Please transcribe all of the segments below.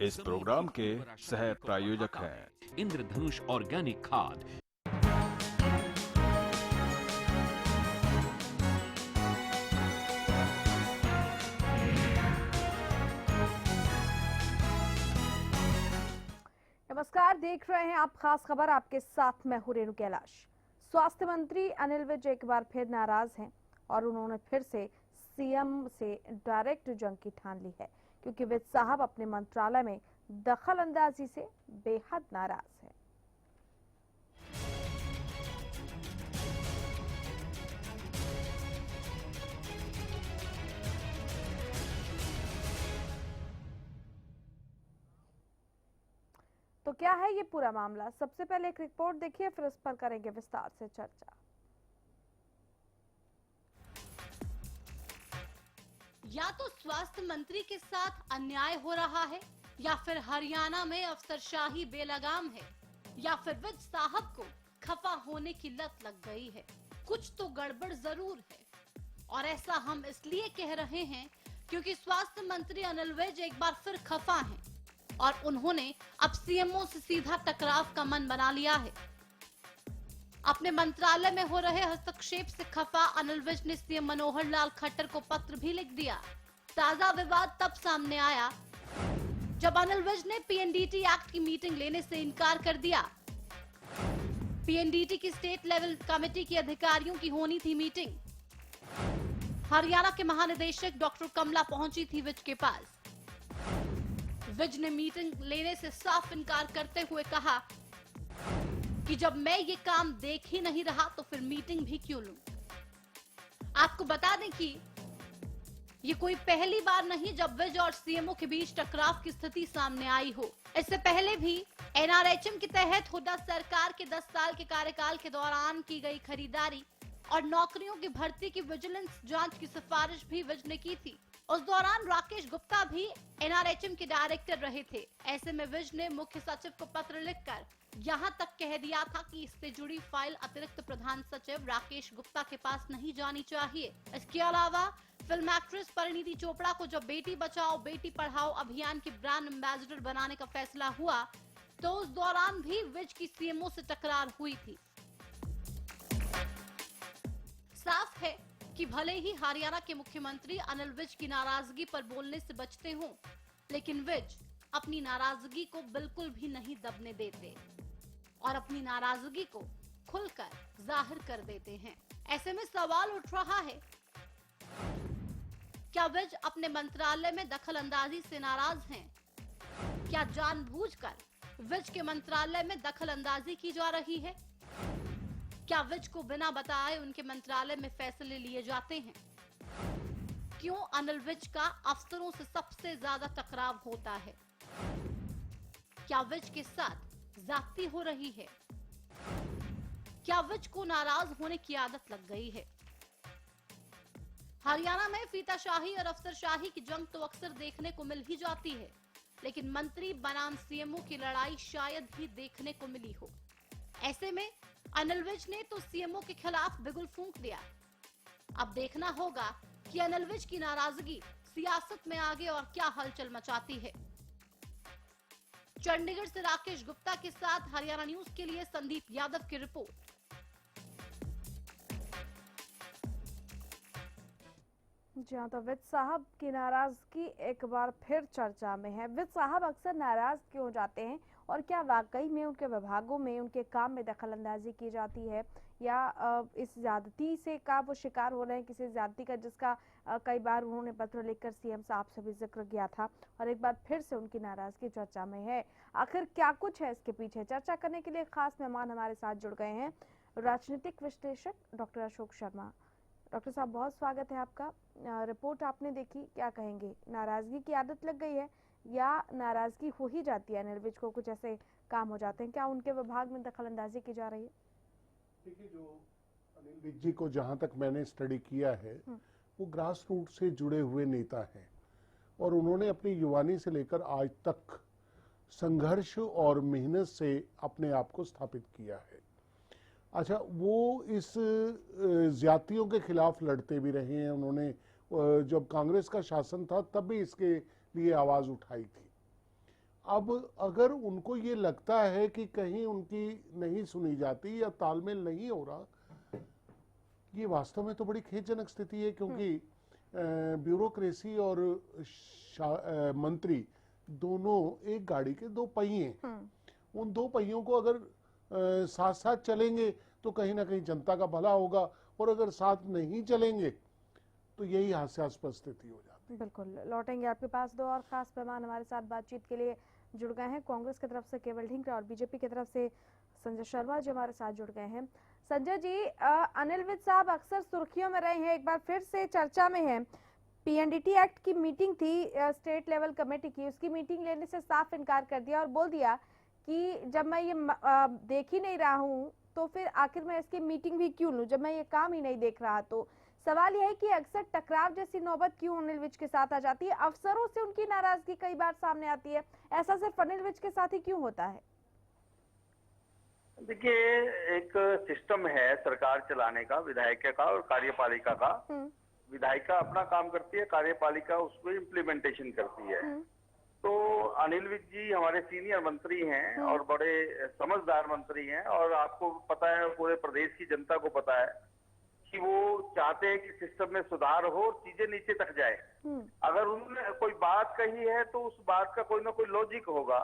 इस प्रोग्राम के सह प्रायोजक हैं इंद्रधनुष ऑर्गेनिक खाद। नमस्कार, देख रहे हैं आप खास खबर। आपके साथ मैं हूं रेणु कैलाश। स्वास्थ्य मंत्री अनिल विज एक बार फिर नाराज हैं और उन्होंने फिर से सीएम से डायरेक्ट जंग की ठान ली है, क्योंकि विज साहब अपने मंत्रालय में दखल अंदाजी से बेहद नाराज हैं। तो क्या है ये पूरा मामला? सबसे पहले एक रिपोर्ट देखिए, फिर उस पर करेंगे विस्तार से चर्चा। या तो स्वास्थ्य मंत्री के साथ अन्याय हो रहा है, या फिर हरियाणा में अफसरशाही बेलगाम है, या फिर विज साहब को खफा होने की लत लग गई है। कुछ तो गड़बड़ जरूर है, और ऐसा हम इसलिए कह रहे हैं क्योंकि स्वास्थ्य मंत्री अनिल विज एक बार फिर खफा हैं और उन्होंने अब सीएमओ से सीधा टकराव का मन बना लिया है। अपने मंत्रालय में हो रहे हस्तक्षेप से खफा अनिल विज ने सीएम मनोहर लाल खट्टर को पत्र भी लिख दिया। ताजा विवाद तब सामने आया जब अनिल विज ने पीएनडीटी एक्ट की मीटिंग लेने से इनकार कर दिया। पीएनडीटी की स्टेट लेवल कमेटी के अधिकारियों की होनी थी मीटिंग। हरियाणा के महानिदेशक डॉक्टर कमला पहुंची थी विज के पास। विज ने मीटिंग लेने से साफ इनकार करते हुए कहा कि जब मैं ये काम देख ही नहीं रहा तो फिर मीटिंग भी क्यों लूं। आपको बता दें कि ये कोई पहली बार नहीं जब विज और सीएमओ के बीच टकराव की स्थिति सामने आई हो। इससे पहले भी एनआरएचएम के तहत हुड्डा सरकार के 10 साल के कार्यकाल के दौरान की गई खरीदारी और नौकरियों की भर्ती की विजिलेंस जांच की सिफारिश भी विज ने की थी। उस दौरान राकेश गुप्ता भी एनआरएचएम के डायरेक्टर रहे थे। ऐसे में विज ने मुख्य सचिव को पत्र लिखकर यहां तक कह दिया था कि इससे जुड़ी फाइल अतिरिक्त प्रधान सचिव राकेश गुप्ता के पास नहीं जानी चाहिए। इसके अलावा फिल्म एक्ट्रेस परिणीति चोपड़ा को जब बेटी बचाओ बेटी पढ़ाओ अभियान की ब्रांड एम्बेसडर बनाने का फैसला हुआ तो उस दौरान भी विज की सीएमओ से टकरार हुई थी। साफ है कि भले ही हरियाणा के मुख्यमंत्री अनिल विज की नाराजगी पर बोलने से बचते हों, लेकिन विज अपनी नाराजगी को बिल्कुल भी नहीं दबने देते और अपनी नाराजगी को खुलकर जाहिर कर देते हैं। ऐसे में सवाल उठ रहा है, क्या विज अपने मंत्रालय में दखल अंदाजी से नाराज हैं? क्या जानबूझकर विज के मंत्रालय में दखल अंदाजी की जा रही है? क्या विज को बिना बताए उनके मंत्रालय में फैसले लिए जाते हैं? क्यों अनिल विज का अफसरों से सबसे ज्यादा टकराव होता है? क्या विज के साथ जाती हो रही है? क्या विज को नाराज होने की आदत लग गई है? हरियाणा में फीताशाही और अफसरशाही की जंग तो अक्सर देखने को मिल ही जाती है, लेकिन मंत्री बनाम सीएमओ की लड़ाई शायद ही देखने को मिली हो। ऐसे में अनिल विज ने तो सीएमओ के खिलाफ बिगुल फूंक दिया। अब देखना होगा कि अनिल विज की नाराजगी सियासत में आगे और क्या हलचल मचाती है। चंडीगढ़ से राकेश गुप्ता के साथ हरियाणा न्यूज के लिए संदीप यादव की रिपोर्ट। जी हाँ, तो विज साहब की नाराजगी एक बार फिर चर्चा में है। विज साहब अक्सर नाराज क्यों जाते हैं और क्या वाकई में उनके विभागों में उनके काम में दखलंदाजी की जाती है, या इस ज्यादती से का वो शिकार हो रहे हैं, किसी ज्यादती का जिसका कई बार उन्होंने पत्र लिखकर सीएम साहब से भी जिक्र किया था और एक बार फिर से उनकी नाराजगी चर्चा में है। आखिर क्या कुछ है इसके पीछे? चर्चा करने के लिए खास मेहमान हमारे साथ जुड़ गए हैं, राजनीतिक विश्लेषक डॉक्टर अशोक शर्मा। डॉक्टर साहब, बहुत स्वागत है आपका। रिपोर्ट आपने देखी, क्या कहेंगे? नाराजगी की आदत लग गई है या नाराजगी हो ही जाती है? अनिल विज को कुछ ऐसे काम हो जाते हैं, क्या उनके विभाग में दखलंदाजी की जा रही है? देखिए, जो अनिल विज जी को जहां तक मैंने स्टडी किया है वो ग्रास रूट से जुड़े हुए नेता हैं और उन्होंने अपनी युवानी से लेकर आज तक संघर्ष और मेहनत से अपने आप को स्थापित किया है। अच्छा, वो इस ज्यादतियों के खिलाफ लड़ते भी रहे हैं। उन्होंने जब कांग्रेस का शासन था तब भी इसके लिए आवाज उठाई थी अब अगर उनको ये लगता है कि कहीं उनकी नहीं सुनी जाती या तालमेल नहीं हो रहा, ये वास्तव में तो बड़ी खेदजनक स्थिति है, क्योंकि ब्यूरोक्रेसी और मंत्री दोनों एक गाड़ी के दो पहिए हैं। उन दो पहियों को अगर साथ साथ चलेंगे तो कहीं ना कहीं जनता का भला होगा, और अगर साथ नहीं चलेंगे तो यही हास्यास्पद स्थिति हो जाती है। बिल्कुल, लौटेंगे आपके पास। दो और खास मेहमान हमारे साथ बातचीत के लिए जुड़ गए हैं। कांग्रेस की तरफ से केवल ढींगरा और बीजेपी की तरफ से संजय शर्मा जी हमारे साथ जुड़ गए हैं। संजय जी, अनिल विज साहब अक्सर सुर्खियों में रहे हैं, एक बार फिर से चर्चा में है। पीएनडीटी एक्ट की मीटिंग थी स्टेट लेवल कमेटी की, उसकी मीटिंग लेने से साफ इनकार कर दिया और बोल दिया कि जब मैं ये देख ही नहीं रहा हूँ तो फिर आखिर मैं इसकी मीटिंग भी क्यों लूं, जब मैं ये काम ही नहीं देख रहा। तो सवाल यह है कि अक्सर टकराव जैसी नौबत क्यों अनिल विज के साथ आ जाती है? अफसरों से उनकी नाराजगी कई बार सामने आती है, ऐसा सिर्फ अनिल विज के साथ ही क्यों होता है? देखिए, एक सिस्टम है सरकार चलाने का, विधायिका का और कार्यपालिका का। विधायिका अपना काम करती है, कार्यपालिका उसको इम्प्लीमेंटेशन करती है। तो अनिल विज जी हमारे सीनियर मंत्री हैं और बड़े समझदार मंत्री हैं, और आपको पता है, पूरे प्रदेश की जनता को पता है कि वो चाहते हैं कि सिस्टम में सुधार हो, चीजें नीचे तक जाए। अगर उन्होंने कोई बात कही है तो उस बात का कोई ना कोई लॉजिक होगा,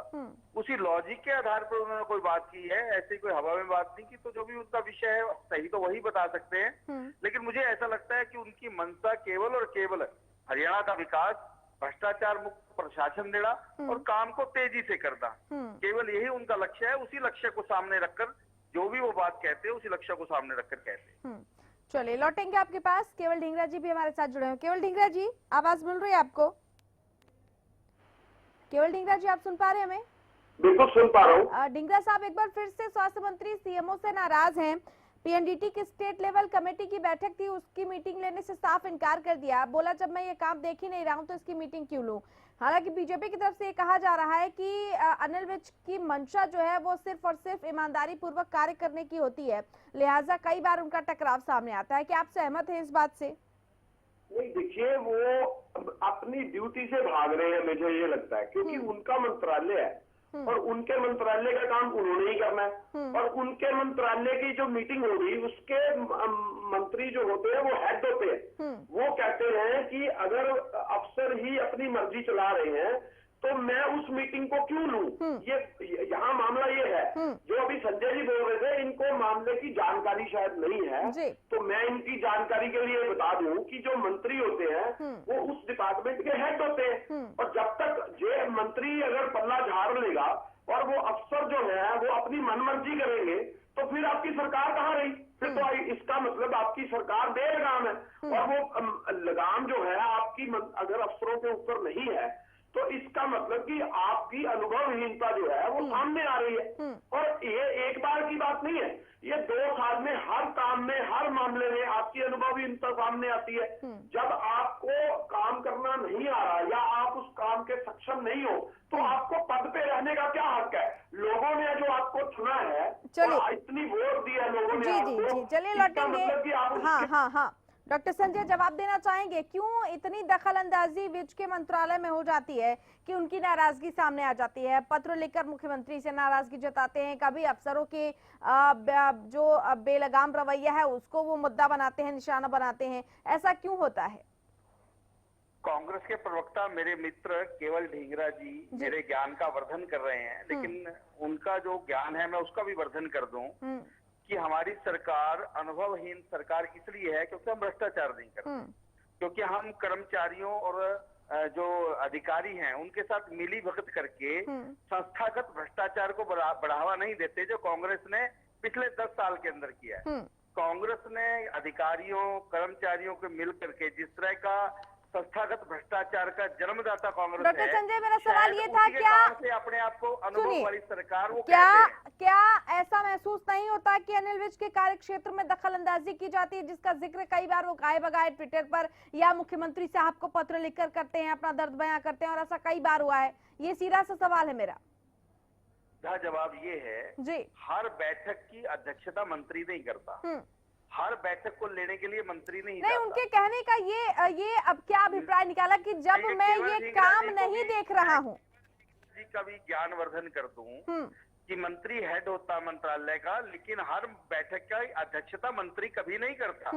उसी लॉजिक के आधार पर उन्होंने कोई बात की है, ऐसे कोई हवा में बात नहीं की। तो जो भी उनका विषय है सही तो वही बता सकते हैं, लेकिन मुझे ऐसा लगता है कि उनकी मंशा केवल और केवल हरियाणा का विकास, भ्रष्टाचार मुक्त प्रशासन देना और काम को तेजी से करना, केवल यही उनका लक्ष्य है। उसी लक्ष्य को सामने रखकर जो भी वो बात कहते हैं, उसी लक्ष्य को सामने रखकर कहते हैं। चलिए, लौटेंगे आपके पास। केवल ढींगरा जी भी हमारे साथ जुड़े हैं। केवल ढींगरा जी, आवाज मिल रही है आपको? केवल ढींगरा जी, आप सुन पा रहे हैं हमें? बिल्कुल सुन पा रहा हूँ। ढींगरा साहब, एक बार फिर से स्वास्थ्य मंत्री सीएमओ से नाराज हैं। पीएनडीटी की स्टेट लेवल कमेटी की बैठक थी, उसकी मीटिंग लेने से साफ इनकार कर दिया। बोला जब मैं ये काम देख ही नहीं रहा हूं तो इसकी मीटिंग क्यों लूं। हालांकि बीजेपी की तरफ से ये कहा जा रहा है कि अनिल विज की मंशा जो है वो सिर्फ और सिर्फ ईमानदारी पूर्वक कार्य करने की होती है, लिहाजा कई बार उनका टकराव सामने आता है। क्या आप सहमत हैं इस बात से? नहीं, देखिए, वो अपनी ड्यूटी से भाग रहे हैं, मुझे ये लगता है, क्योंकि उनका मंत्रालय है और उनके मंत्रालय का काम उन्होंने ही करना है। और उनके मंत्रालय की जो मीटिंग होगी, उसके मंत्री जो होते हैं वो हेड होते हैं। वो कहते हैं कि अगर अफसर ही अपनी मर्जी चला रहे हैं तो मैं उस मीटिंग को क्यों लूं। ये यहाँ मामला ये है, जो अभी संजय जी बोल रहे थे, इनको मामले की जानकारी शायद नहीं है, तो मैं इनकी जानकारी के लिए बता दूं कि जो मंत्री होते हैं वो उस डिपार्टमेंट के हेड होते हैं, और जब तक ये मंत्री अगर पल्ला झाड़ लेगा और वो अफसर जो है वो अपनी मनमर्जी करेंगे तो फिर आपकी सरकार कहाँ रही? फिर तो इसका मतलब आपकी सरकार बेलगाम है, और वो लगाम जो है आपकी अगर अफसरों के ऊपर नहीं है तो इसका मतलब कि आपकी अनुभवहीनता जो है वो सामने आ रही है। और ये एक बार की बात नहीं है, ये 2 साल में हर काम में, हर मामले में आपकी अनुभवहीनता सामने आती है। जब आपको काम करना नहीं आ रहा या आप उस काम के सक्षम नहीं हो तो आपको पद पे रहने का क्या हक है? लोगों ने जो आपको चुना है, इतनी वोट दी है लोगों ने आपको, चलिए लौटेंगे। हाँ, डॉक्टर संजय, जवाब देना चाहेंगे क्यों इतनी दखल अंदाजी विज के मंत्रालय में हो जाती है कि उनकी नाराजगी सामने आ जाती है? पत्र लिखकर मुख्यमंत्री से नाराजगी जताते हैं, कभी अफसरों के जो बेलगाम रवैया है उसको वो मुद्दा बनाते हैं, निशाना बनाते हैं, ऐसा क्यों होता है? कांग्रेस के प्रवक्ता मेरे मित्र केवल ढींगरा जी मेरे ज्ञान का वर्धन कर रहे हैं, लेकिन उनका जो ज्ञान है मैं उसका भी वर्धन कर दूं कि हमारी सरकार अनुभवहीन सरकार इसलिए है क्योंकि हम भ्रष्टाचार नहीं करते, क्योंकि हम कर्मचारियों और जो अधिकारी हैं उनके साथ मिली भगत करके संस्थागत भ्रष्टाचार को बढ़ावा नहीं देते, जो कांग्रेस ने पिछले 10 साल के अंदर किया है। कांग्रेस ने अधिकारियों कर्मचारियों को मिल करके जिस तरह का संस्थागत भ्रष्टाचार का जन्मदाता कांग्रेस है। डॉक्टर संजय, मेरा सवाल ये था, क्या से अपने आप को अनुभव वाली सरकार वो क्या ऐसा महसूस नहीं होता कि अनिल विज के कार्य क्षेत्र में दखल अंदाजी की जाती है, जिसका जिक्र कई बार वो गाए बगाए ट्विटर पर या मुख्यमंत्री साहब को पत्र लिखकर करते हैं, अपना दर्द बयां करते हैं, और ऐसा कई बार हुआ है? ये सीधा सा सवाल है मेरा। जवाब ये है जी, हर बैठक की अध्यक्षता मंत्री नहीं करता, हर बैठक को लेने के लिए मंत्री नहीं उनके कहने का ये अब क्या अभिप्राय निकाला कि जब मैं ये काम नहीं देख रहा हूँ? जी का भी ज्ञानवर्धन कर दूं कि मंत्री हेड होता मंत्रालय का, लेकिन हर बैठक का अध्यक्षता मंत्री कभी नहीं करता।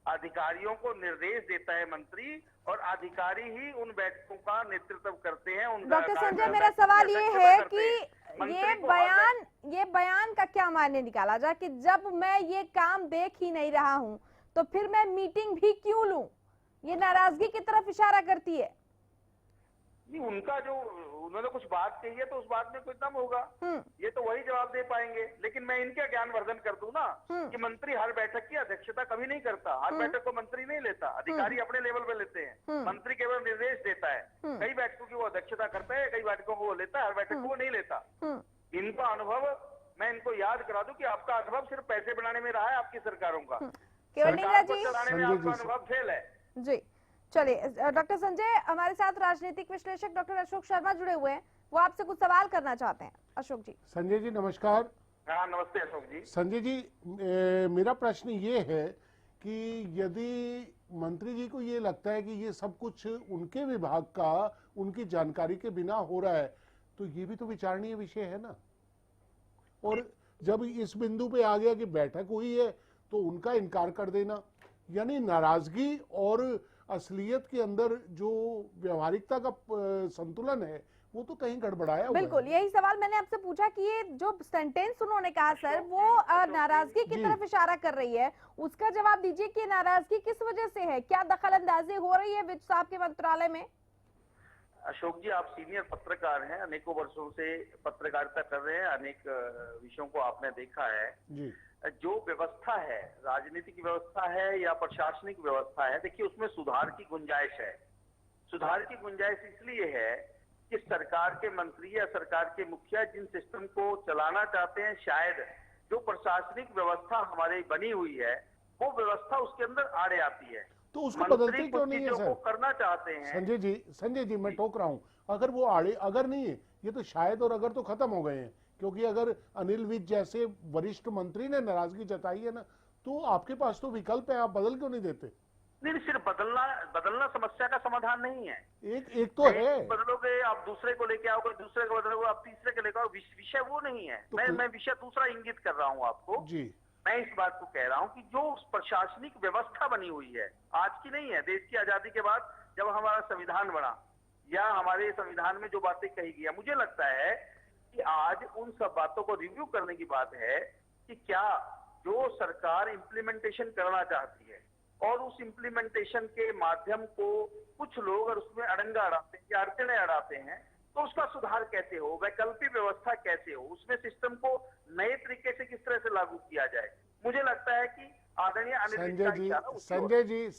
अधिकारियों को निर्देश देता है मंत्री, और अधिकारी ही उन बैठकों का नेतृत्व करते हैं। डॉक्टर संजय, मेरा सवाल ये है कि ये बयान का क्या मायने निकाला जाए कि जब मैं ये काम देख ही नहीं रहा हूं तो फिर मैं मीटिंग भी क्यों लूं? ये नाराजगी की तरफ इशारा करती है। नहीं, उनका जो उन्होंने कुछ बात कही है तो उस बात में कोई दम होगा, ये तो वही जवाब दे पाएंगे। लेकिन मैं इनका ज्ञानवर्धन कर दूं ना कि मंत्री हर बैठक की अध्यक्षता कभी नहीं करता, हर बैठक को मंत्री नहीं लेता, अधिकारी अपने लेवल पे लेते हैं। मंत्री केवल निर्देश देता है, कई बैठकों की वो अध्यक्षता करता है, कई बैठकों को वो लेता है, हर बैठक को वो नहीं लेता। इनका अनुभव, मैं इनको याद करा दूं कि आपका अनुभव सिर्फ पैसे बनाने में रहा है आपकी सरकारों का, सरकार को चलाने में आपका अनुभव फेल है जी। चलिए, डॉक्टर संजय, हमारे साथ राजनीतिक विश्लेषक डॉक्टर अशोक शर्मा जुड़े हुए हैं, वो आपसे कुछ सवाल करना चाहते हैं। अशोक जी। संजय जी नमस्कार। हाँ, नमस्ते अशोक जी। संजय जी, मेरा प्रश्न ये है कि यदि मंत्री जी को ये लगता है कि ये सब कुछ उनके विभाग का उनकी जानकारी के बिना हो रहा है, तो ये भी तो विचारणीय विषय है ना। और जब इस बिंदु पे आ गया कि बैठक हुई है तो उनका इनकार कर देना, यानी नाराजगी और असलियत के अंदर जो व्यवहारिकता का संतुलन है वो तो कहीं गड़बड़ाया हुआ है। बिल्कुल, यही सवाल मैंने आपसे पूछा कि ये जो सेंटेंस उन्होंने कहा सर, वो नाराजगी की तरफ इशारा कर रही है। उसका जवाब दीजिए कि नाराजगी किस वजह से है, क्या दखलंदाजी हो रही है विज साहब के मंत्रालय में? अशोक जी, आप सीनियर पत्रकार हैं, अनेकों वर्षों से पत्रकारिता कर रहे हैं, अनेक विषयों को आपने देखा है जी। जो व्यवस्था है, राजनीतिक व्यवस्था है या प्रशासनिक व्यवस्था है, देखिए उसमें सुधार की गुंजाइश है। सुधार की गुंजाइश इसलिए है कि सरकार के मंत्री या सरकार के मुखिया जिन सिस्टम को चलाना चाहते हैं, शायद जो प्रशासनिक व्यवस्था हमारी बनी हुई है वो व्यवस्था उसके अंदर आड़े आती है, तो उसको बदलते क्यों नहीं है सर? करना चाहते हैं। संजय जी मैं टोक रहा हूँ, अगर वो आड़े अगर नहीं है, ये तो शायद और अगर तो खत्म हो गए हैं, क्योंकि अगर अनिल विज जैसे वरिष्ठ मंत्री ने नाराजगी जताई है ना, तो आपके पास तो विकल्प है, आप बदल क्यों नहीं देते? नहीं, सिर्फ बदलना समस्या का समाधान नहीं है। एक तो है, बदलोगे आप दूसरे को लेके आओगे, दूसरे को बदलोगे आप तीसरे को लेके आओ, विषय वो नहीं है। तो मैं विषय दूसरा इंगित कर रहा हूँ आपको जी। मैं इस बात को कह रहा हूँ कि जो प्रशासनिक व्यवस्था बनी हुई है, आज की नहीं है, देश की आजादी के बाद जब हमारा संविधान बना या हमारे संविधान में जो बातें कही गई है, मुझे लगता है कि आज उन सब बातों को रिव्यू करने की बात है कि क्या जो सरकार इम्प्लीमेंटेशन करना चाहती है और उस इम्प्लीमेंटेशन के माध्यम को कुछ लोग और उसमें अड़ंगा अड़ाते हैं या अड़चने अड़ाते हैं, तो उसका सुधार कैसे हो, वैकल्पिक व्यवस्था कैसे हो, उसमें सिस्टम को नए तरीके से किस तरह से लागू किया जाए। मुझे लगता है कि आदरणीय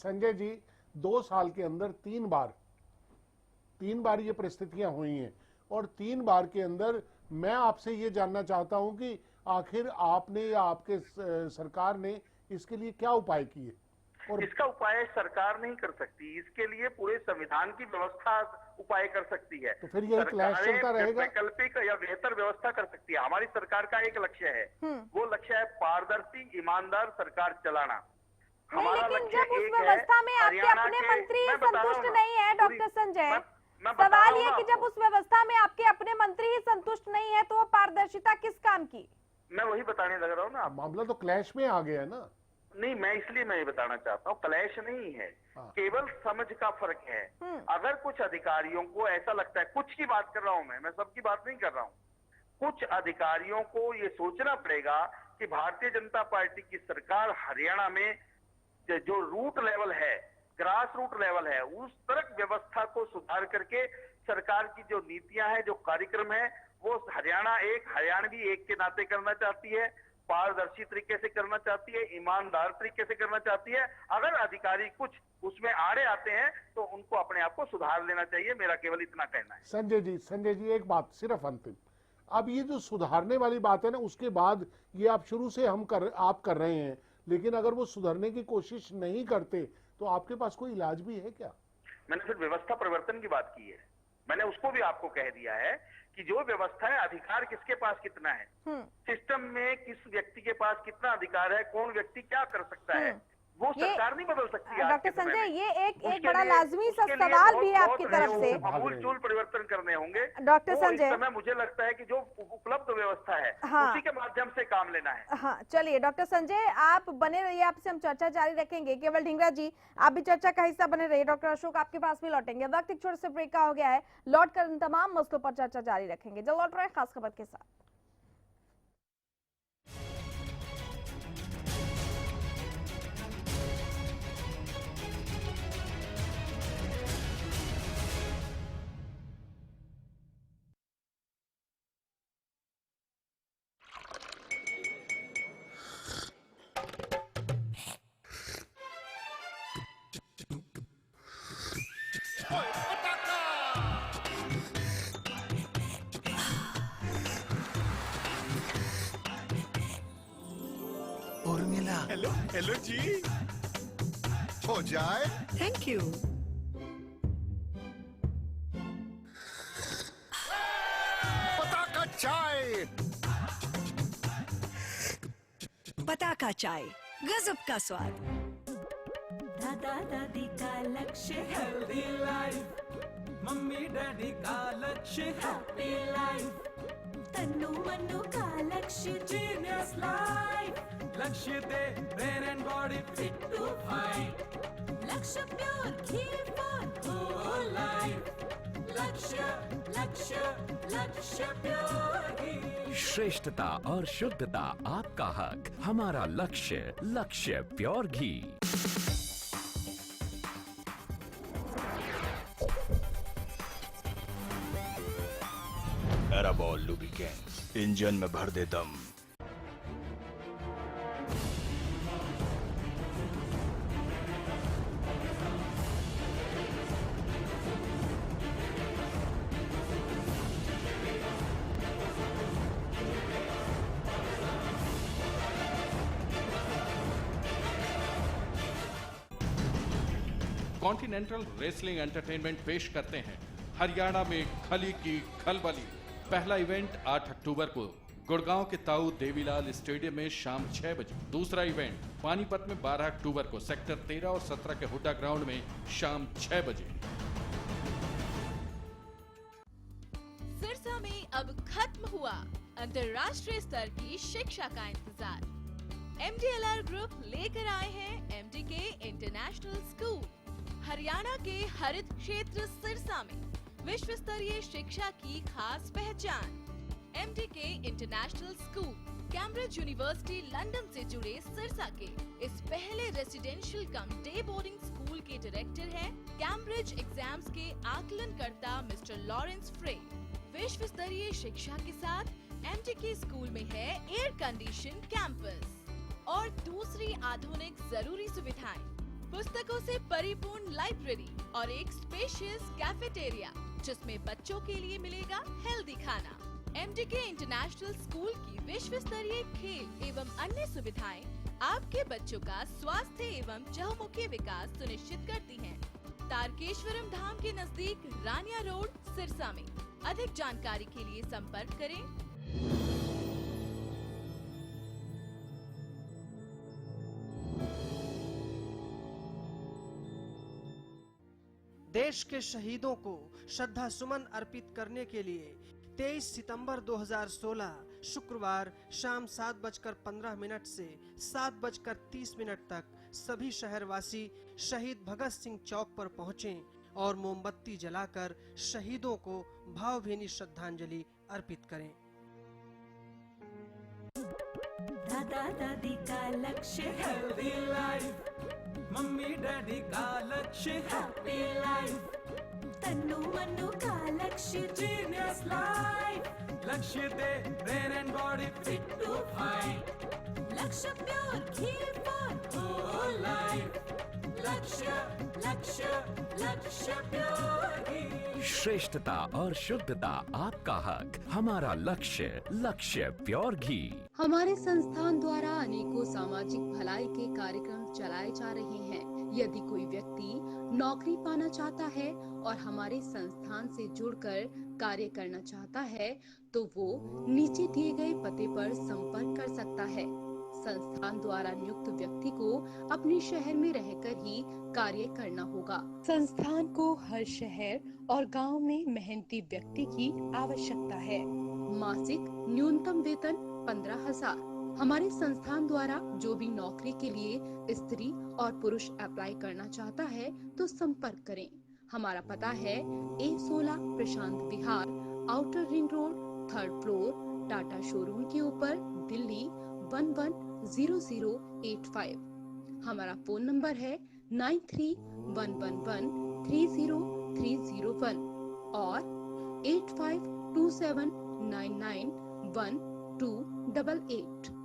संजय जी 2 साल के अंदर 3 बार ये परिस्थितियां हुई हैं, और 3 बार के अंदर मैं आपसे ये जानना चाहता हूं कि आखिर आपने या आपके सरकार ने इसके लिए क्या उपाय किए? और इसका उपाय सरकार नहीं कर सकती, इसके लिए पूरे संविधान की व्यवस्था उपाय कर सकती है। तो फिर यही क्लैश चलता रहेगा। वैकल्पिक या बेहतर व्यवस्था कर सकती है। हमारी सरकार का एक लक्ष्य है, वो लक्ष्य है पारदर्शी ईमानदार सरकार चलाना। हमारा लक्ष्य जब उस व्यवस्था में आपके अपने मंत्री संतुष्ट नहीं है डॉक्टर संजय, सवाल ये कि जब उस व्यवस्था में आपके अपने मंत्री ही संतुष्ट नहीं है तो वो पारदर्शिता किस काम की? मैं वही बताने लग रहा हूँ ना। मामला तो क्लैश में आ गया ना। नहीं, मैं इसलिए मैं ये बताना चाहता हूँ, क्लैश नहीं है, केवल समझ का फर्क है। अगर कुछ अधिकारियों को ऐसा लगता है, कुछ की बात कर रहा हूँ मैं सबकी बात नहीं कर रहा हूँ, कुछ अधिकारियों को ये सोचना पड़ेगा कि भारतीय जनता पार्टी की सरकार हरियाणा में जो रूट लेवल है, ग्रास रूट लेवल है, उस तरह व्यवस्था को सुधार करके सरकार की जो नीतियां हैं, जो कार्यक्रम है, वो हरियाणवी एक के नाते करना चाहती है, पारदर्शी तरीके से करना चाहती है, ईमानदार तरीके से करना चाहती है। अगर अधिकारी कुछ उसमें आड़े आते हैं तो उनको अपने आप को सुधार लेना चाहिए, मेरा केवल इतना कहना है। संजय जी एक बात सिर्फ अंतिम, अब ये जो सुधारने वाली बात है ना, उसके बाद ये आप शुरू से आप कर रहे हैं, लेकिन अगर वो सुधरने की कोशिश नहीं करते तो आपके पास कोई इलाज भी है क्या? मैंने सिर्फ व्यवस्था परिवर्तन की बात की है, मैंने उसको भी आपको कह दिया है कि जो व्यवस्था है, अधिकार किसके पास कितना है, सिस्टम में किस व्यक्ति के पास कितना अधिकार है, कौन व्यक्ति क्या कर सकता है, वो सरकार नहीं बदल सकती। डॉक्टर संजय, ये एक बड़ा लाजमी सा सवाल भी है आपकी तरफ से। आमूल परिवर्तन करने होंगे डॉक्टर संजय। इस समय मुझे लगता है कि जो उपलब्ध व्यवस्था है उसी के माध्यम से काम लेना है। हाँ, चलिए डॉक्टर संजय आप बने रहिए, आपसे हम चर्चा जारी रखेंगे। केवल ढींगरा जी आप भी चर्चा का हिस्सा बने रहिए। डॉक्टर अशोक आपके पास भी लौटेंगे। वक्त एक छोटे से ब्रेक का हो गया है, लौट कर इन तमाम मसलों पर चर्चा जारी रखेंगे। जल्द लौट रहे हैं खास खबर के साथ। उर्मिला, हेलो हेलो जी, हो जाए। Thank you. पताका चाय, पताका चाय, गजब का स्वाद। दादा दादी का लक्ष्य हेल्दी लाइफ, मम्मी डैडी का लक्ष्य हैप्पी लाइफ, तन्नू मन्नू का लक्ष्य genius life, Lakshya the brain and body fit to fight, Lakshya pure ghee for whole life, Lakshya Lakshya लक्ष्य प्योर घी। श्रेष्ठता और शुद्धता आपका हक, हमारा लक्ष्य, लक्ष्य प्योर घी। एराबॉल लुब्रिकेंट्स, इंजन में भर दे दम। कॉन्टिनेंटल रेसलिंग एंटरटेनमेंट पेश करते हैं हरियाणा में खली की खलबली। पहला इवेंट 8 अक्टूबर को गुड़गांव के ताऊ देवीलाल स्टेडियम में शाम 6 बजे। दूसरा इवेंट पानीपत में 12 अक्टूबर को सेक्टर 13 और 17 के हुड्डा ग्राउंड में शाम 6 बजे। सिरसा में अब खत्म हुआ अंतर्राष्ट्रीय स्तर की शिक्षा का इंतजार। MDLR ग्रुप लेकर आए हैं MDK इंटरनेशनल स्कूल। हरियाणा के हरित क्षेत्र सिरसा में विश्व स्तरीय शिक्षा की खास पहचान। MDK international school Cambridge university London से जुड़े सिरसा के इस पहले रेसिडेंशियल कम डे बोर्डिंग स्कूल के डायरेक्टर हैं कैम्ब्रिज एग्जाम्स के आकलनकर्ता मिस्टर लॉरेंस फ्रे। विश्व स्तरीय शिक्षा के साथ MDK स्कूल में है एयर कंडीशन कैंपस और दूसरी आधुनिक जरूरी सुविधाएं, पुस्तकों से परिपूर्ण लाइब्रेरी और एक स्पेशियस कैफेटेरिया जिसमें बच्चों के लिए मिलेगा हेल्दी खाना। MDK इंटरनेशनल स्कूल की विश्व स्तरीय खेल एवं अन्य सुविधाएं आपके बच्चों का स्वास्थ्य एवं चहुमुखी विकास सुनिश्चित करती हैं। तारकेश्वरम धाम के नजदीक रानिया रोड सिरसा में। अधिक जानकारी के लिए संपर्क करें। देश के शहीदों को श्रद्धा सुमन अर्पित करने के लिए 23 सितंबर 2016 शुक्रवार शाम 7:15 से 7:30 तक सभी शहरवासी शहीद भगत सिंह चौक पर पहुंचें और मोमबत्ती जलाकर शहीदों को भावभीनी श्रद्धांजलि अर्पित करें। दादा दादी का लक्ष्य हेल्दी लाइफ, मम्मी डैडी का लक्ष्य हैप्पी लाइफ, तन्नू मन्नू का लक्ष्य genius life, Lakshya the brain and body fit to fight, Lakshya pure ghee for whole life, Lakshya Lakshya लक्ष्य प्योर घी। श्रेष्ठता और शुद्धता आपका हक, हमारा लक्ष्य, लक्ष्य प्योर घी। हमारे संस्थान द्वारा अनेकों सामाजिक भलाई के कार्यक्रम चलाए जा रहे हैं। यदि कोई व्यक्ति नौकरी पाना चाहता है और हमारे संस्थान से जुड़कर कार्य करना चाहता है तो वो नीचे दिए गए पते पर संपर्क कर सकता है। संस्थान द्वारा नियुक्त व्यक्ति को अपने शहर में रहकर ही कार्य करना होगा। संस्थान को हर शहर और गांव में मेहनती व्यक्ति की आवश्यकता है। मासिक न्यूनतम वेतन 15,000। हमारे संस्थान द्वारा जो भी नौकरी के लिए स्त्री और पुरुष अप्लाई करना चाहता है तो संपर्क करें। हमारा पता है A16 Prashant Vihar, outer ring road, 3rd floor, Tata showroom के ऊपर, दिल्ली 110085। हमारा फोन नंबर है 9311130301 और 8527991288।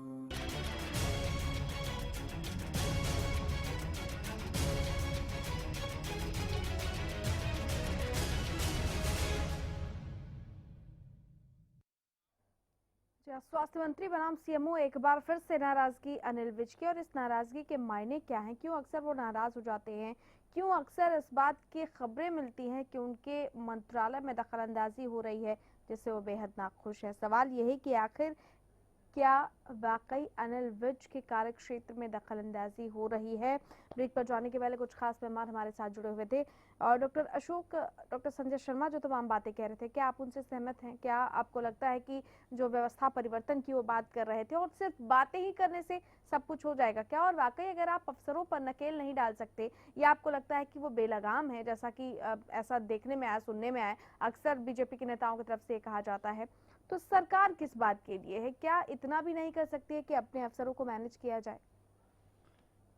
स्वास्थ्य मंत्री बनाम सीएमओ एक बार फिर से नाराजगी अनिल विज की, और इस नाराजगी के मायने क्या हैं? क्यों अक्सर वो नाराज हो जाते हैं? क्यों अक्सर इस बात की खबरें मिलती हैं कि उनके मंत्रालय में दखलंदाजी हो रही है जिससे वो बेहद नाखुश है? सवाल यह है कि आखिर क्या वाकई अनिल विज के कार्यक्षेत्र में दखलंदाजी हो रही है? ब्रेक पर जाने के पहले कुछ खास मेहमान हमारे साथ जुड़े हुए थे, और डॉक्टर अशोक, डॉक्टर संजय शर्मा जो तमाम बातें कह रहे थे, क्या आप उनसे सहमत हैं? क्या आपको लगता है कि जो व्यवस्था परिवर्तन की वो बात कर रहे थे और सिर्फ बातें ही करने से सब कुछ हो जाएगा क्या? और वाकई अगर आप अफसरों पर नकेल नहीं डाल सकते, या आपको लगता है कि वो बेलगाम है, जैसा कि ऐसा देखने में आया, सुनने में आया, अक्सर बीजेपी के नेताओं की तरफ से कहा जाता है, तो सरकार किस बात के लिए है? क्या इतना भी नहीं कर सकती है कि अपने अफसरों को मैनेज किया जाए?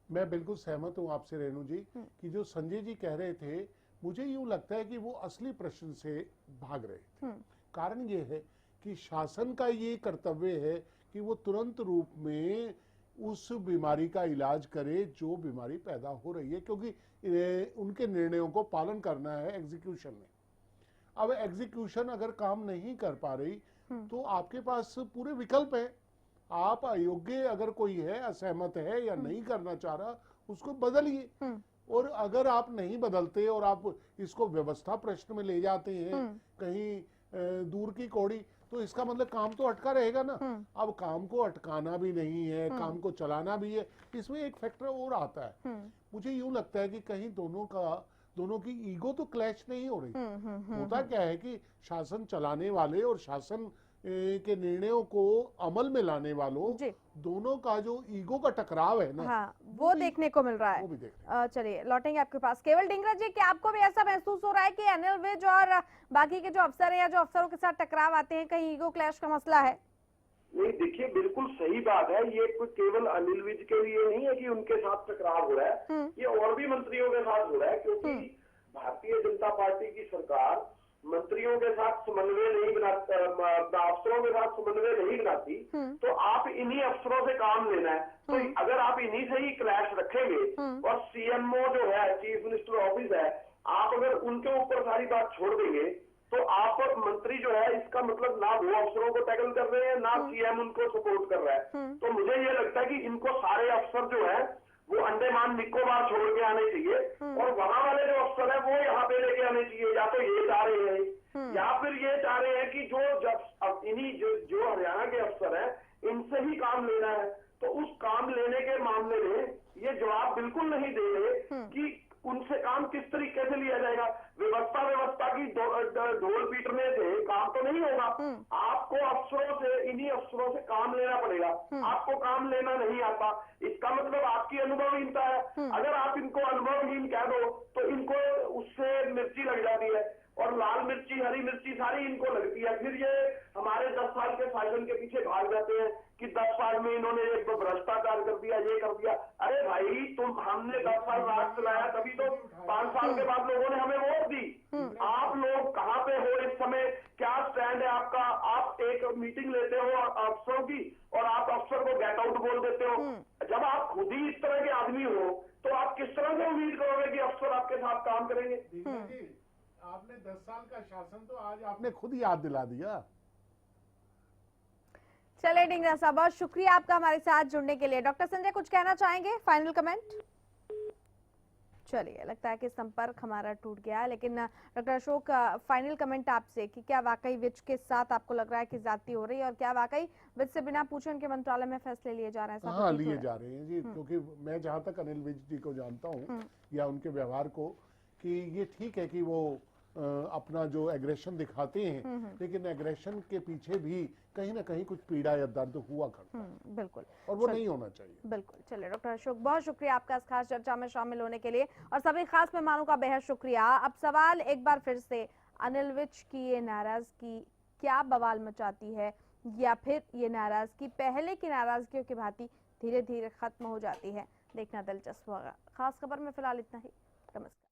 मैं बिल्कुल सहमत हूं आपसे रेणु जी कि जो संजय जी कह रहे थे, मुझे यूं लगता है कि वो असली प्रश्न से भाग रहे थे। कारण ये है कि शासन का ये कर्तव्य है कि वो तुरंत रूप में उस बीमारी का इलाज करे जो बीमारी पैदा हो रही है, क्योंकि उनके निर्णयों को पालन करना है एग्जीक्यूशन में। अब एग्जीक्यूशन अगर काम नहीं कर पा रही तो आपके पास पूरे विकल्प है। आप अयोग्य अगर कोई है, असहमत है या नहीं करना चाह रहा, उसको बदलिए। और अगर आप नहीं बदलते और आप इसको व्यवस्था प्रश्न में ले जाते हैं कहीं दूर की कौड़ी, तो इसका मतलब काम तो अटका रहेगा ना। अब काम को अटकाना भी नहीं है, काम को चलाना भी है। इसमें एक फैक्टर और आता है। मुझे यूं लगता है कि कहीं दोनों की ईगो तो क्लैश नहीं हो रही। होता क्या है कि शासन चलाने वाले और शासन के निर्णयों को अमल में लाने वालों दोनों का जो ईगो का टकराव है ना, हाँ, वो देखने को मिल रहा है। चलिए लौटेंगे आपके पास। केवल डिंगरा जी, क्या आपको भी ऐसा महसूस हो रहा है कि अनिल विज और बाकी के जो अफसर हैं या जो अफसरों के साथ टकराव आते हैं, कहीं ईगो क्लैश का मसला है? नहीं, देखिए बिल्कुल सही बात है। ये केवल अनिल विज के लिए नहीं है कि उनके साथ टकराव हो रहा है, ये और भी मंत्रियों के साथ हो रहा है, क्योंकि भारतीय जनता पार्टी की सरकार मंत्रियों के साथ समन्वय नहीं बनाती, अफसरों के साथ समन्वय नहीं बनाती, तो आप इन्हीं अफसरों से काम लेना है। तो अगर आप इन्हीं से ही क्लैश रखेंगे और सीएमओ जो है, चीफ मिनिस्टर ऑफिस है, आप अगर उनके ऊपर सारी बात छोड़ देंगे तो आप मंत्री जो है, इसका मतलब ना वो अफसरों को टैकल कर रहे हैं, ना सीएम उनको सपोर्ट कर रहा है। तो मुझे ये लगता है कि इनको सारे अफसर जो है वो अंडमान निकोबार छोड़ के आने चाहिए, और वहां वाले जो अफसर है वो यहाँ पे लेके आने चाहिए। या तो ये चाह रहे हैं या फिर ये चाह रहे हैं कि जो हरियाणा के अफसर हैं इनसे ही काम लेना है। तो उस काम लेने के मामले में ये जवाब बिल्कुल नहीं दे रहे कि उनसे काम किस तरीके से लिया जाएगा। व्यवस्था की ढोल पीटने से काम तो नहीं होगा। आपको अफसरों से, इन्हीं अफसरों से काम लेना पड़ेगा। आपको काम लेना नहीं आता, इसका मतलब आपकी अनुभवहीनता है। अगर आप इनको अनुभवहीन कह दो तो इनको उससे मिर्ची लग जाती है, और लाल मिर्ची, हरी मिर्ची सारी इनको लगती है। फिर ये हमारे 10 साल के शासन के पीछे भाग जाते हैं कि 10 साल में इन्होंने एक भ्रष्टाचार कर दिया, ये कर दिया। अरे भाई, हमने 10 साल राज चलाया, तभी तो 5 साल के बाद लोगों ने हमें वोट दी। आप लोग कहाँ पे हो इस समय? क्या स्टैंड है आपका? आप एक मीटिंग लेते हो अफसरों की और आप अफसर को गेट आउट बोल देते हो। जब आप खुद ही इस तरह के आदमी हो तो आप किस तरह से उम्मीद करोगे कि अफसर आपके साथ काम करेंगे? आपने 10 साल का शासन तो आज आपने खुद याद दिला दिया। चले डिंगरा साहब, बहुत शुक्रिया आपका हमारे साथ जुड़ने के लिए। डॉक्टर संजय, कुछ कहना चाहेंगे? Final comment. चलिए, लगता है कि संपर्क हमारा टूट गया है, लेकिन डॉक्टर अशोक, फाइनल कमेंट आपसे कि क्या वाकई विज के साथ आपको लग रहा है कि ज्यादती हो रही है, और क्या वाकई विज से बिना पूछे उनके मंत्रालय में फैसले लिए जा रहे हैं? हाँ, लिए जा रहे हैं जी, क्योंकि मैं जहां तक अनिल विज जी को जानता हूँ या उनके व्यवहार को, कि ये ठीक है कि वो अपना जो एग्रेशन दिखाते हैं, लेकिन एग्रेशन के पीछे भी कहीं ना कहीं कुछ पीड़ा या दर्द हुआ करता है। बिल्कुल, और वो नहीं होना चाहिए। बिल्कुल। चलिए डॉक्टर अशोक, बहुत शुक्रिया आपका इस खास चर्चा में शामिल होने के लिए, और सभी खास मेहमानों का बेहद शुक्रिया। अब सवाल एक बार फिर से, अनिल विज की ये नाराजगी क्या बवाल मचाती है, या फिर ये नाराजगी पहले की नाराजगियों की भांति धीरे धीरे खत्म हो जाती है? देखना दिलचस्प होगा। खास खबर में फिलहाल इतना ही। नमस्कार।